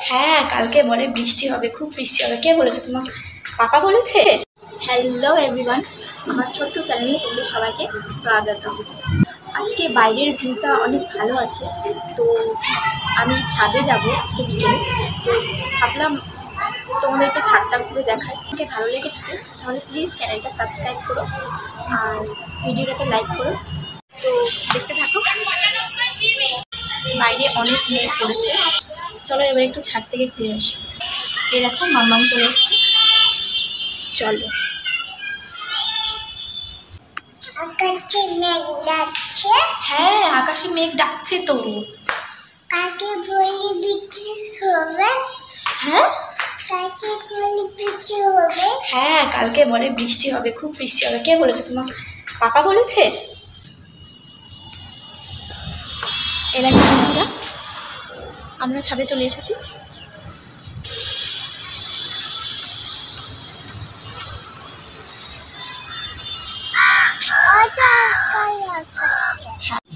হ্যাঁ কালকে বলে বৃষ্টি হবে, খুব বৃষ্টি হবে। কে বলেছে তোমাকে? পাপা বলেছে? হ্যালো এভরিওয়ান, আমার ছোট্ট চ্যানেলে তোমাদের সবাইকে স্বাগত। আজকে বাইরের ভিউটা অনেক ভালো আছে, তো আমি ছাদে যাব আজকে বিকেলে। তো ভাবলাম তোমাদেরকে ছাদটা ঘুরে দেখাই। আমাকে ভালো লেগে থাকে তাহলে প্লিজ চ্যানেলটা সাবস্ক্রাইব করো আর ভিডিওটাকে লাইক করো। তো দেখতে থাকো। বাইরে অনেক মেঘ পড়েছে, চলো এবার একটু ছাদ থেকে ঘুরে আসি। এই দেখো মাম্মাম চলে এসছে, চলো। আকাশে মেঘ ডাকছে। হ্যাঁ আকাশে মেঘ ডাকছে তো। কাকে বলি বৃষ্টি হবে? হ্যাঁ কাকে বলি বৃষ্টি হবে? হ্যাঁ কালকে বলে বৃষ্টি হবে, খুব বৃষ্টি হবে। কে বলেছে তোমাকে? পাপা বলেছে? এর আগে বন্ধুরা আমরা ছাদে চলে এসেছি।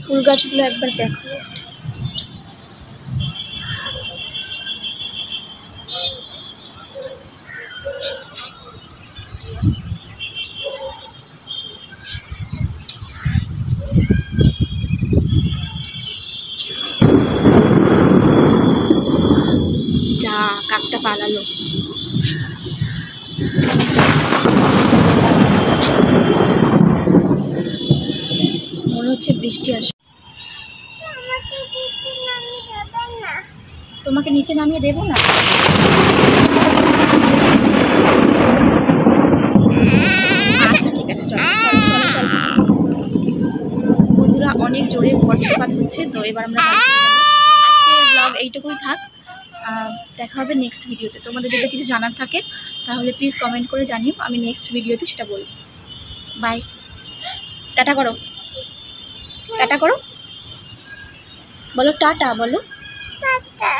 ফুল গাছগুলো একবার দেখো জাস্ট। যা কাকটা পালালো। মনে হচ্ছে বৃষ্টি আসবে। তোমাকে নিচে নামিয়ে দেবো না? আচ্ছা ঠিক আছে, চলো চলো চলো চলো। বন্ধুরা অনেক জোরে বজ্রপাত হচ্ছে, তো এবার আমরা আজকে ব্লগ এইটুকুই থাক। দেখা হবে নেক্সট ভিডিওতে। তোমাদের যদি কিছু জানার থাকে তাহলে প্লিজ কমেন্ট করে জানিও, আমি নেক্সট ভিডিওতে সেটা বলবো। বাই, টাটা করো, টাটা করো, বলো টাটা, বলো টাটা।